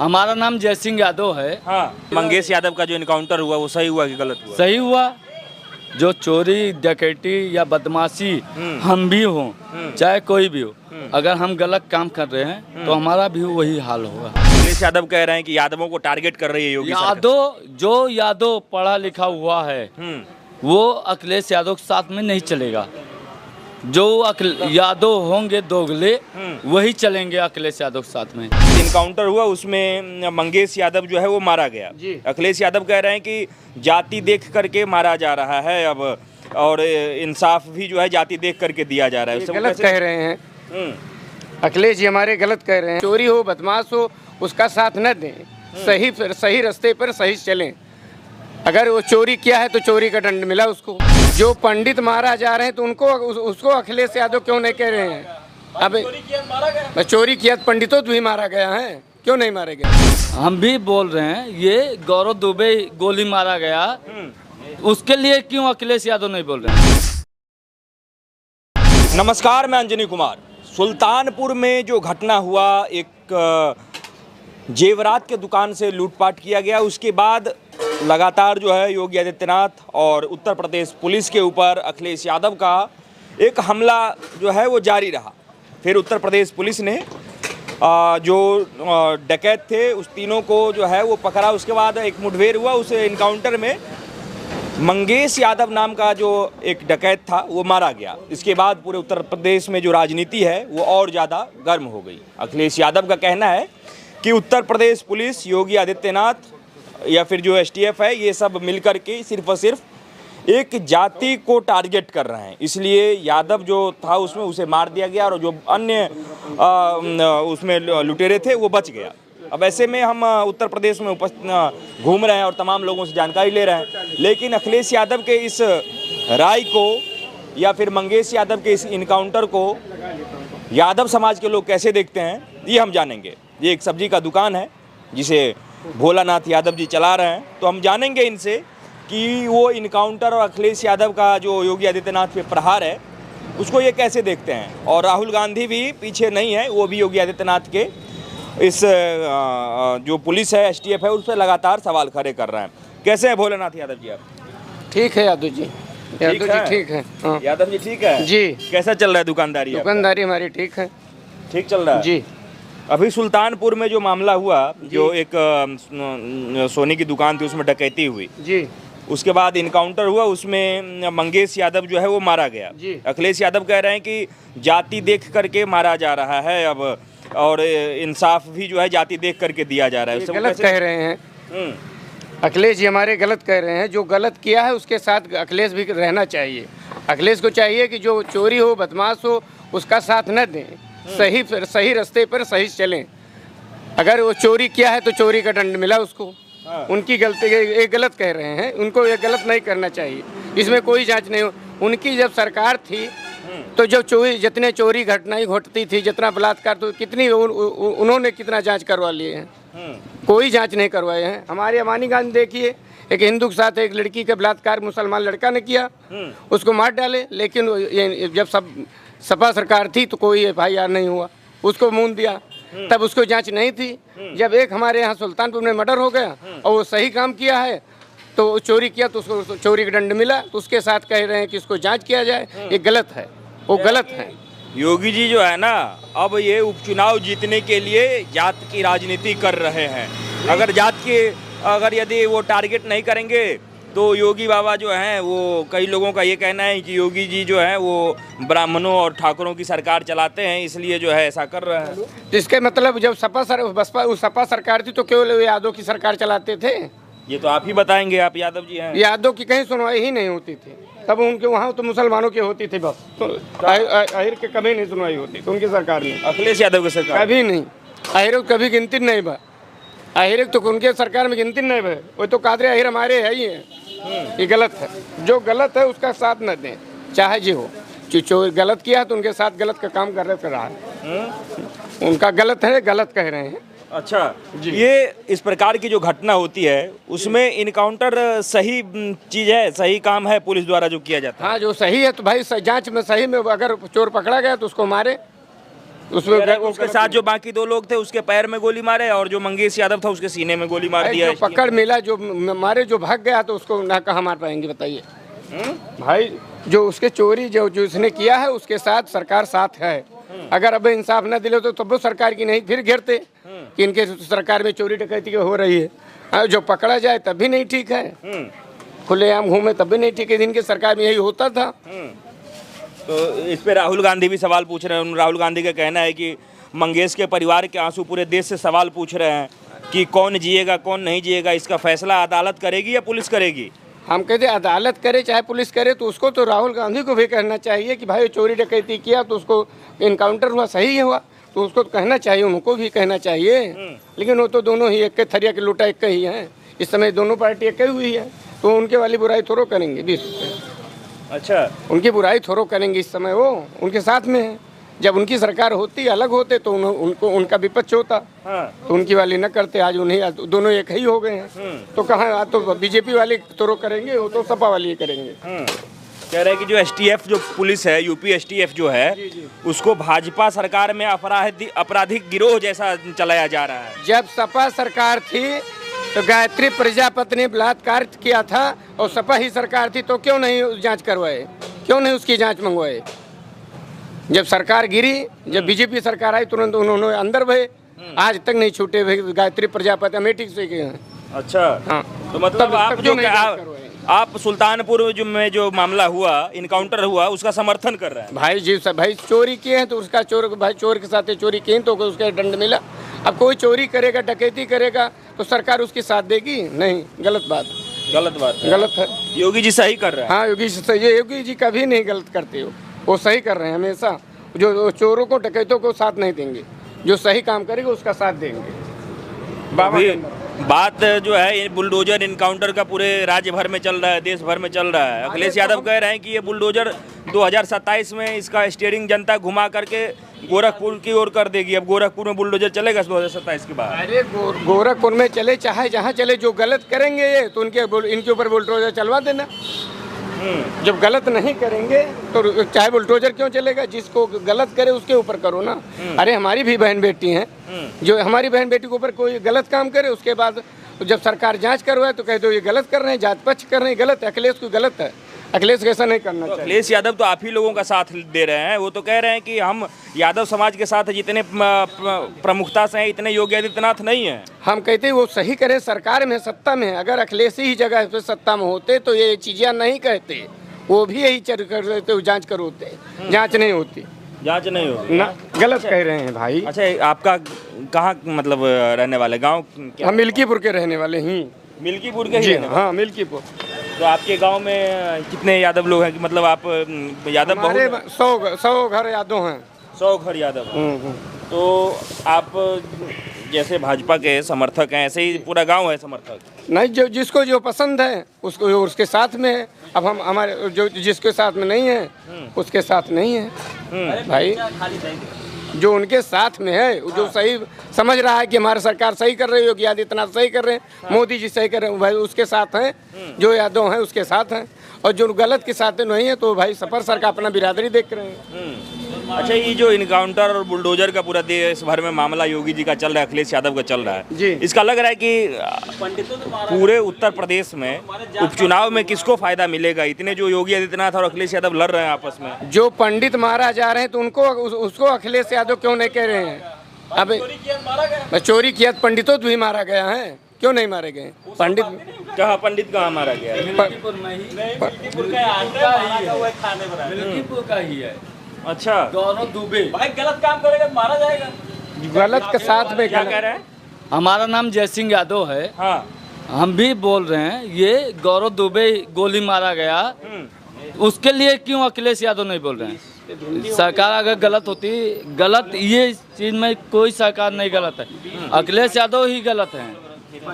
हमारा नाम जय सिंह यादव है। हाँ, मंगेश यादव का जो इनकाउंटर हुआ वो सही हुआ कि गलत हुआ? सही हुआ। जो चोरी डकैती या बदमाशी हम भी हों, चाहे कोई भी हो, अगर हम गलत काम कर रहे हैं तो हमारा भी वही हाल होगा। अखिलेश यादव कह रहे हैं कि यादवों को टारगेट कर रही है योगी सरकार। यादव पढ़ा लिखा हुआ है वो अखिलेश यादव के साथ में नहीं चलेगा। जो यादव होंगे दोगले वही चलेंगे अखिलेश यादव के साथ में। इनकाउंटर हुआ उसमें मंगेश यादव जो है वो मारा गया। अखिलेश यादव कह रहे हैं कि जाति देख करके मारा जा रहा है अब, और इंसाफ भी जो है जाति देख करके दिया जा रहा है। गलत कह रहे हैं अखिलेश जी, हमारे गलत कह रहे हैं। चोरी हो बदमाश हो उसका साथ न दें, सही रास्ते पर सही चलें। अगर वो चोरी किया है तो चोरी का दंड मिला उसको। जो पंडित मारा जा रहे हैं तो उनको उसको अखिलेश यादव क्यों नहीं कह रहे हैं? अब चोरी किया पंडितों तो भी मारा गया है, क्यों नहीं मारे गए? हम भी बोल रहे हैं ये गौरव दुबे गोली मारा गया, उसके लिए क्यों अखिलेश यादव नहीं बोल रहे हैं? नमस्कार, मैं अंजनी कुमार। सुल्तानपुर में जो घटना हुआ, एक जेवरात के दुकान से लूटपाट किया गया, उसके बाद लगातार जो है योगी आदित्यनाथ और उत्तर प्रदेश पुलिस के ऊपर अखिलेश यादव का एक हमला जो है वो जारी रहा। फिर उत्तर प्रदेश पुलिस ने जो डकैत थे उस तीनों को जो है वो पकड़ा। उसके बाद एक मुठभेड़ हुआ, उस इनकाउंटर में मंगेश यादव नाम का जो एक डकैत था वो मारा गया। इसके बाद पूरे उत्तर प्रदेश में जो राजनीति है वो और ज़्यादा गर्म हो गई। अखिलेश यादव का कहना है कि उत्तर प्रदेश पुलिस, योगी आदित्यनाथ या फिर जो एसटीएफ है, ये सब मिलकर के सिर्फ और सिर्फ एक जाति को टारगेट कर रहे हैं, इसलिए यादव जो था उसमें उसे मार दिया गया और जो अन्य उसमें लुटेरे थे वो बच गया। अब ऐसे में हम उत्तर प्रदेश में घूम रहे हैं और तमाम लोगों से जानकारी ले रहे हैं, लेकिन अखिलेश यादव के इस राय को या फिर मंगेश यादव के इस इनकाउंटर को यादव समाज के लोग कैसे देखते हैं ये हम जानेंगे। ये एक सब्जी का दुकान है जिसे भोलानाथ यादव जी चला रहे हैं, तो हम जानेंगे इनसे कि वो इनकाउंटर और अखिलेश यादव का जो योगी आदित्यनाथ पे प्रहार है उसको ये कैसे देखते हैं। और राहुल गांधी भी पीछे नहीं है, वो भी योगी आदित्यनाथ के इस जो पुलिस है, एसटीएफ है, उस पर लगातार सवाल खड़े कर रहे हैं। कैसे हैं भोलानाथ यादव जी आप? ठीक है यादव जी, यादव जी ठीक है। हाँ। यादव जी ठीक है जी। कैसा चल रहा है दुकानदारी? दुकानदारी हमारी ठीक है। ठीक चल रहा है जी। अभी सुल्तानपुर में जो मामला हुआ, जो एक सोने की दुकान थी उसमें डकैती हुई जी, उसके बाद इनकाउंटर हुआ, उसमें मंगेश यादव जो है वो मारा गया। अखिलेश यादव कह रहे हैं कि जाति देख करके मारा जा रहा है अब, और इंसाफ भी जो है जाति देख करके दिया जा रहा है। गलत कह रहे हैं अखिलेश जी, हमारे गलत कह रहे हैं। जो गलत किया है उसके साथ अखिलेश भी रहना चाहिए। अखिलेश को चाहिए कि जो चोरी हो बदमाश हो उसका साथ न दें, सही रास्ते पर सही चलें। अगर वो चोरी किया है तो चोरी का दंड मिला उसको। उनकी गलती, ये गलत कह रहे हैं, उनको ये गलत नहीं करना चाहिए। इसमें कोई जांच नहीं हो। उनकी जब सरकार थी तो जब जितने चोरी घटनाएं घटती थी, जितना बलात्कार, तो कितनी उन्होंने कितना जांच करवा लिए हैं? कोई जांच नहीं करवाए हैं। हमारे अमानी गांधी देखिए, एक हिंदू के साथ एक लड़की का बलात्कार मुसलमान लड़का ने किया, उसको मार डाले, लेकिन जब सब सपा सरकार थी तो कोई FIR नहीं हुआ, उसको मून दिया, तब उसको जांच नहीं थी। जब एक हमारे यहाँ सुल्तानपुर में मर्डर हो गया और वो सही काम किया है तो चोरी किया तो उसको चोरी का दंड मिला, तो उसके साथ कह रहे हैं कि इसको जांच किया जाए, ये गलत है, वो गलत है। योगी जी जो है ना, अब ये उपचुनाव जीतने के लिए जात की राजनीति कर रहे हैं। अगर यदि वो टारगेट नहीं करेंगे तो योगी बाबा जो हैं वो, कई लोगों का ये कहना है कि योगी जी जो है वो ब्राह्मणों और ठाकुरों की सरकार चलाते हैं, इसलिए जो है ऐसा कर रहे हैं। इसके मतलब जब सपा सरकार थी तो केवल यादव की सरकार चलाते थे? ये तो आप ही बताएंगे, आप यादव जी हैं। यादव की कहीं सुनवाई ही नहीं होती थी, तब उनके वहाँ तो मुसलमानों की होती थी बस, तो अहिर के कभी नहीं सुनवाई होती तो उनकी सरकार में। अखिलेश यादव की सरकार कभी नहीं, अहिर कभी गिनती नहीं भा, अहिर तो उनके सरकार में गिनती नहीं भाई, वो तो कादरे अहिर हमारे है ही है। ये गलत है, जो गलत है उसका साथ न दें, चाहे जी हो। जो गलत किया है तो उनके साथ गलत का काम कर रहा है, उनका गलत है, गलत कह रहे हैं। अच्छा, ये इस प्रकार की जो घटना होती है उसमें इनकाउंटर सही चीज है, सही काम है पुलिस द्वारा जो किया जाता है? हाँ, जो सही है तो भाई जांच में सही में अगर चोर पकड़ा गया तो उसको मारे, उसमें उसके साथ जो बाकी 2 लोग थे उसके पैर में गोली मारे और जो मंगेश यादव था उसके सीने में गोली मार दिया। जो पकड़ मिला, जो मारे, जो भाग गया तो उसको ना कहाँ मार पाएंगे बताइए भाई। जो उसके चोरी जो उसने किया है उसके साथ सरकार साथ है। अगर अब इंसाफ न दिले तो तब वो सरकार की नहीं, फिर घेरते कि इनके सरकार में चोरी डकैती हो रही है। जो पकड़ा जाए तब भी नहीं ठीक है, खुलेआम घूमे तब भी नहीं ठीक है। इनके सरकार में यही होता था। तो इस पे राहुल गांधी भी सवाल पूछ रहे हैं। राहुल गांधी का कहना है कि मंगेश के परिवार के आंसू पूरे देश से सवाल पूछ रहे हैं कि कौन जिएगा कौन नहीं जिएगा, इसका फैसला अदालत करेगी या पुलिस करेगी। हम कहते अदालत करे चाहे पुलिस करे, तो उसको तो राहुल गांधी को भी कहना चाहिए कि भाई चोरी डकैती किया तो उसको इनकाउंटर हुआ, सही हुआ, तो उसको तो कहना चाहिए, उनको भी कहना चाहिए। लेकिन वो तो दोनों ही एक के थरिया के लोटा एक ही हैं। इस समय दोनों पार्टी एक ही हुई है, तो उनके वाली बुराई थोड़ो करेंगे 20 रुपये। अच्छा, उनकी उनकी बुराई थोड़ो करेंगे इस समय, वो उनके साथ में है। जब उनकी सरकार होती अलग होते तो उनको उनका विपक्ष होता। हाँ। तो उनकी वाली न करते, आज उन्हें दोनों एक ही हो गए हैं। तो कहाँ तो बीजेपी वाले थोड़ो करेंगे, वो तो सपा वाली करेंगे। कह रहे हैं कि जो एसटीएफ जो पुलिस है, यूपी एसटीएफ जो है, उसको भाजपा सरकार में आपराधिक गिरोह जैसा चलाया जा रहा है। जब सपा सरकार थी तो गायत्री प्रजापति ने बलात्कार किया था और सपा ही सरकार थी, तो क्यों नहीं जांच करवाए, क्यों नहीं उसकी जांच मंगवाए। जब सरकार गिरी, जब बीजेपी सरकार आई, तुरंत उन्होंने अंदर भरे, आज तक नहीं छूटे भाई। गायत्री प्रजापति अमेठी से गए हैं। अच्छा, हाँ, तो मतलब आप सुल्तानपुर में जो मामला हुआ, इनकाउंटर हुआ, उसका समर्थन कर रहे हैं। भाई जी सब भाई चोरी किए हैं तो उसका चोर के साथ चोरी किए तो उसका दंड मिला। अब कोई चोरी करेगा, डकैती करेगा तो सरकार उसकी साथ देगी? नहीं, गलत बात है। गलत है। योगी जी सही कर रहे हैं। हाँ, योगी जी कभी नहीं गलत करते हो, वो सही कर रहे हैं हमेशा। जो चोरों को डकैतों को साथ नहीं देंगे, जो सही काम करेगा उसका साथ देंगे। बाबा बात जो है ये बुलडोजर इनकाउंटर का पूरे राज्य भर में चल रहा है, देश भर में चल रहा है। अखिलेश यादव कह रहे हैं कि ये बुलडोजर 2027 में इसका स्टीयरिंग जनता घुमा करके गोरखपुर की ओर कर देगी। अब गोरखपुर में बुलडोजर चलेगा 2027 के बाद। अरे गोरखपुर में चले चाहे जहाँ चले, जो गलत करेंगे ये तो इनके ऊपर बुलडोजर चलवा देना। जब गलत नहीं करेंगे तो चाहे बुलडोजर क्यों चलेगा, जिसको गलत करे उसके ऊपर करो ना। अरे हमारी भी बहन बेटी हैं, जो हमारी बहन बेटी के ऊपर कोई गलत काम करे, उसके बाद जब सरकार जांच करवाए तो कह दो ये गलत कर रहे हैं, जांच पक्ष कर रहे हैं, गलत है। अखिलेश को गलत है, अखिलेश ऐसा नहीं करना चाहिए। अखिलेश यादव तो आप ही लोगों का साथ दे रहे हैं। वो तो कह रहे हैं कि हम यादव समाज के साथ जितने प्रमुखता से हैं, इतने योगी आदित्यनाथ नहीं है। हम कहते हैं वो सही करें, सरकार में सत्ता में है। अगर अखिलेश ही जगह पे सत्ता में होते तो ये चीजें नहीं कहते, वो भी यही कर देते, जांच करोते, जांच नहीं होती ना। गलत कह रहे हैं भाई। अच्छा, आपका कहाँ मतलब रहने वाले गाँव? हम मिल्कीपुर के रहने वाले ही। मिल्कीपुर के ही? हाँ, मिल्कीपुर। तो आपके गांव में कितने यादव लोग हैं? मतलब आप यादव हमारे 100 घर यादव हैं। 100 घर यादव। तो आप जैसे भाजपा के समर्थक हैं, ऐसे ही पूरा गांव है समर्थक? नहीं, जो जिसको जो पसंद है उसको उसके साथ में है। अब हम हमारे जो जिसके साथ में नहीं है उसके साथ नहीं है भाई। जो उनके साथ में है, जो सही समझ रहा है कि हमारी सरकार सही कर रही है, योगी आदित्यनाथ सही कर रहे हैं, मोदी जी सही कर रहे हैं, भाई उसके साथ हैं। जो यादव हैं उसके साथ हैं, और जो गलत के साथ नहीं है तो भाई सफर सर का अपना बिरादरी देख रहे हैं। अच्छा, ये जो इनकाउंटर और बुलडोजर का पूरा देश भर में मामला योगी जी का चल रहा है, अखिलेश यादव का चल रहा है जी, इसका लग रहा है कि पूरे उत्तर प्रदेश में उपचुनाव में किसको फायदा मिलेगा? इतने जो योगी आदित्यनाथ और अखिलेश यादव लड़ रहे हैं आपस में, जो पंडित मारा जा रहे हैं तो उनको उसको अखिलेश यादव क्यों नहीं कह रहे हैं? अब चोरी किया पंडितों भी मारा गया है, क्यों नहीं मारे गए पंडित? पंडित कहाँ मारा गया? मिल्कीपुर का ही है। अच्छा, गौरव दुबे। भाई गलत काम करेगा तो मारा जाएगा। गलत के साथ में क्या कह रहे हैं? हमारा नाम जय सिंह यादव है। हाँ, हम भी बोल रहे हैं, ये गौरव दुबे गोली मारा गया, उसके लिए क्यों अखिलेश यादव नहीं बोल रहे हैं? सरकार अगर गलत होती, गलत ये चीज में कोई सरकार नहीं गलत है, अखिलेश यादव ही गलत है।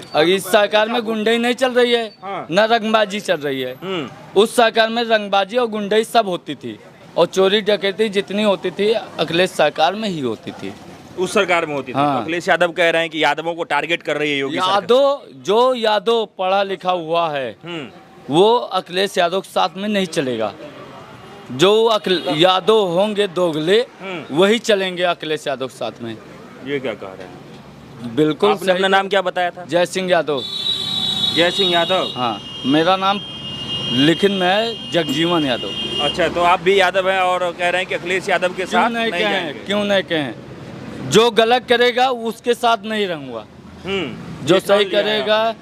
अगर इस सरकार में गुंडई नहीं चल रही है, न रंगबाजी चल रही है। उस सरकार में रंगबाजी और गुंडई सब होती थी, और चोरी डकैती जितनी होती थी अखिलेश सरकार में ही होती थी। उस सरकार में होती थी। हाँ। तो अखिलेश यादव कह रहे हैं कि यादवों को टारगेट कर रही है योगी यादव। जो यादव पढ़ा लिखा हुआ है वो अखिलेश यादव के साथ में नहीं चलेगा। जो यादव होंगे दोगले वही चलेंगे अखिलेश यादव के साथ में। ये क्या कह रहे हैं? बिल्कुल आपने अपना सही। नाम क्या बताया था? जय सिंह यादव। जय सिंह यादव। हाँ, मेरा नाम लिखित में है जगजीवन यादव। अच्छा, तो आप भी यादव हैं और कह रहे हैं कि अखिलेश यादव के क्यों साथ नहीं नहीं कहें, जाएंगे? क्यों नहीं कहें? जो गलत करेगा उसके साथ नहीं रहूँगा, जो ये सही ठान लिया है करेगा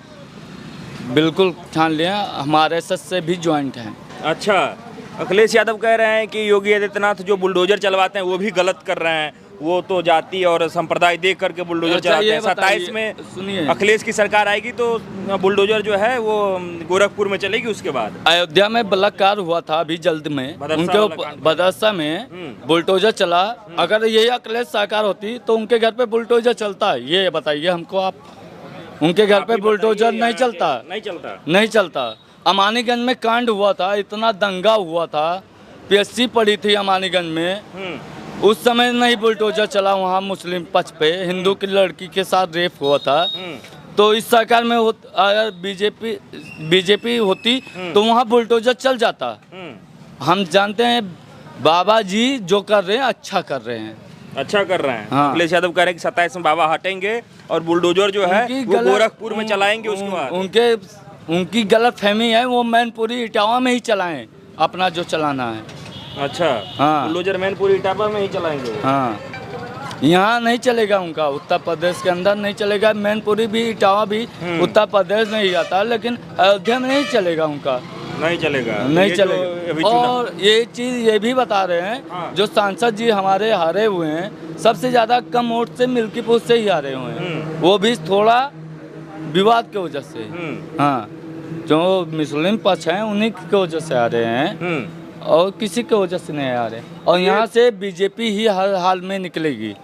बिल्कुल ठान लिया। हमारे सच से भी ज्वाइंट हैं। अच्छा, अखिलेश यादव कह रहे हैं कि योगी आदित्यनाथ जो बुलडोजर चलवाते हैं वो भी गलत कर रहे हैं, वो तो जाति और संप्रदाय देख करके बुलडोजर अच्छा, चलाते ये हैं। 27 बताइए, में सुनिए। अखिलेश की सरकार आएगी तो बुलडोजर जो है वो गोरखपुर में चलेगी। उसके बाद अयोध्या में बलात्कार हुआ था अभी जल्द में, बदरसा उनके वाला ऊपर कांड। बदरसा में बुलडोजर चला। अगर यही अखिलेश सरकार होती तो उनके घर पे बुलडोजर चलता है? ये बताइए हमको आप। उनके घर आप पे ही बुलडोजर बताइए नहीं यहाँ चलता, के- नहीं चलता। नहीं चलता। अमानीगंज में कांड हुआ था, इतना दंगा हुआ था, पीएससी पड़ी थी अमानीगंज में। उस समय नहीं बुलडोजर चला वहाँ मुस्लिम पक्ष पे, हिंदू की लड़की के साथ रेप हुआ था। तो इस सरकार में अगर बीजेपी होती तो वहाँ बुलडोजर चल जाता। हम जानते हैं बाबा जी जो कर रहे हैं अच्छा कर रहे हैं। अच्छा कर रहे हैं। हाँ। अखिलेश यादव कह रहे हैं कि 27 में बाबा हटेंगे और बुलडोजर जो है उनकी वो गलत- गोरखपुर में चलाएंगे। उसके बाद उनकी गलत फहमी है, वो मैनपुरी इटावा में ही चलाएं अपना जो चलाना है। अच्छा, हाँ। बुलडोजर मैनपुरी इटापा में ही चलाएंगे वो। हाँ, यहाँ नहीं चलेगा उनका, उत्तर प्रदेश के अंदर नहीं चलेगा। मैनपुरी भी इटावा भी उत्तर प्रदेश नहीं आता, लेकिन अयोध्या में नहीं चलेगा उनका, नहीं चलेगा। नहीं ये जो चलेगा। अभी चुनाव- और ये चीज़ ये भी बता रहे हैं, हाँ। जो सांसद जी हमारे हारे हुए हैं सबसे ज़्यादा कम वोट से मिल्कीपुर से ही हारे हुए हैं, वो भी थोड़ा विवाद की वजह से। हाँ, जो मुस्लिम पक्ष हैं उन्हीं की वजह से आ रहे हैं और किसी की वजह से नहीं आ रहे। और यहाँ से बीजेपी ही हर हाल में निकलेगी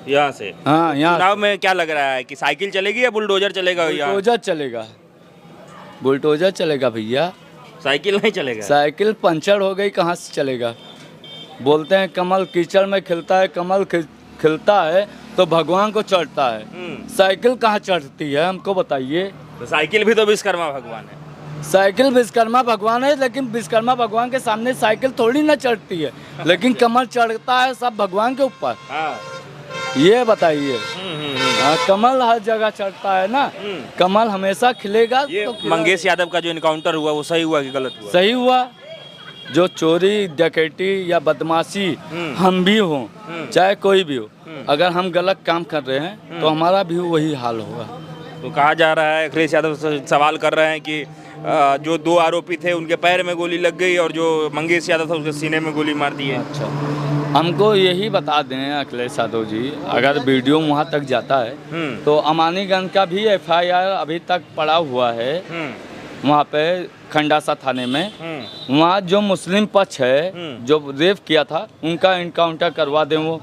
यहाँ से। हाँ, यहाँ चुनाव में क्या लग रहा है कि साइकिल चलेगी या बुलडोजर चलेगा? यहाँ बुलडोजर चलेगा, बुलडोजर चलेगा भैया। साइकिल नहीं चलेगा। साइकिल पंचर हो गई, कहाँ से चलेगा? बोलते हैं कमल कीचड़ में खिलता है, कमल खिलता है तो भगवान को चढ़ता है। साइकिल कहाँ चढ़ती है हमको बताइए। तो साइकिल भी तो विश्वकर्मा भगवान है। साइकिल विश्वकर्मा भगवान है, लेकिन विश्वकर्मा भगवान के सामने साइकिल थोड़ी ना चढ़ती है, लेकिन कमल चढ़ता है सब भगवान के ऊपर। हाँ। ये बताइए। हाँ, कमल हर जगह चढ़ता है ना, कमल हमेशा खिलेगा। ये तो खिला- मंगेश यादव का जो इनकाउंटर हुआ वो सही हुआ कि गलत हुआ? सही हुआ। जो चोरी डकैती या बदमाशी हम भी हो, चाहे कोई भी हो, अगर हम गलत काम कर रहे हैं तो हमारा भी वही हाल होगा। तो कहा जा रहा है, अखिलेश यादव सवाल कर रहे हैं कि जो 2 आरोपी थे उनके पैर में गोली लग गई और जो मंगेश यादव था उसके सीने में गोली मार दी है। अच्छा, हमको यही बता दें अखिलेश यादव जी, अगर वीडियो वहाँ तक जाता है तो अमानीगंज का भी FIR अभी तक पड़ा हुआ है वहाँ पे खंडासा थाने में। वहाँ जो मुस्लिम पक्ष है जो रेप किया था उनका इनकाउंटर करवा दें, वो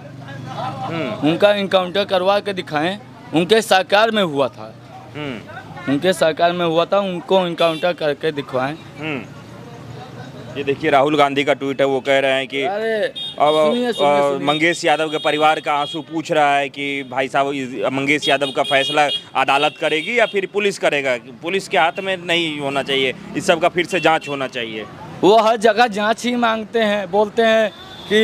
उनका इनकाउंटर करवा के दिखाएं। उनके सरकार में हुआ था, उनके सरकार में हुआ था, उनको इनकाउंटर करके दिखवाएं। ये देखिए राहुल गांधी का ट्वीट है, वो कह रहे हैं कि अरे अब मंगेश यादव के परिवार का आंसू पूछ रहा है कि भाई साहब मंगेश यादव का फैसला अदालत करेगी या फिर पुलिस करेगा? पुलिस के हाथ में नहीं होना चाहिए, इस सब का फिर से जांच होना चाहिए। वो हर जगह जांच ही मांगते हैं, बोलते हैं कि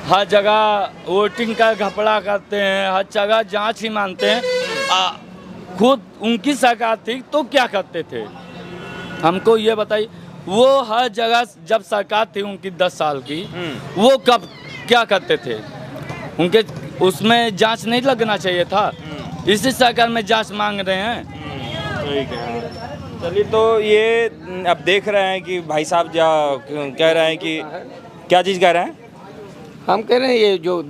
हर जगह वोटिंग का घपला करते हैं, हर जगह जांच ही मांगते हैं। खुद उनकी सरकार थी तो क्या करते थे हमको ये बताइए। वो हर जगह जब सरकार थी उनकी 10 साल की, वो कब क्या करते थे? उनके उसमें जांच नहीं लगना चाहिए था, इसी सरकार में जांच मांग रहे हैं। ठीक है, चलिए तो ये अब देख रहे हैं कि भाई साहब कह रहे हैं कि क्या चीज़ कह रहे हैं? हम कह रहे हैं ये जो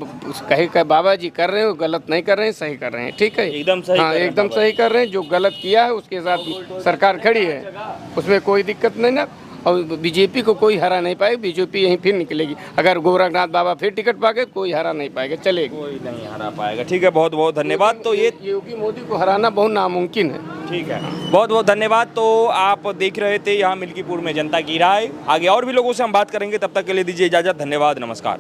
कहे का बाबा जी कर रहे हैं वो गलत नहीं कर रहे हैं, सही कर रहे हैं। ठीक है, एकदम सही हाँ, कर रहे हैं एकदम बाबा सही कर रहे हैं। जो गलत किया है उसके साथ सरकार खड़ी है, उसमें कोई दिक्कत नहीं ना। और बीजेपी को कोई हरा नहीं पाएगा, बीजेपी यहीं फिर निकलेगी। अगर गोरखनाथ बाबा फिर टिकट पा गए कोई हरा नहीं पाएगा, चलेगी। कोई नहीं हरा पाएगा। ठीक है, बहुत बहुत धन्यवाद। तो ये योगी मोदी को हराना बहुत नामुमकिन है। ठीक है, बहुत बहुत धन्यवाद। तो आप देख रहे थे यहाँ मिल्कीपुर में जनता की राय। आगे और भी लोगों से हम बात करेंगे, तब तक के लिए दीजिए इजाज़त। धन्यवाद, नमस्कार।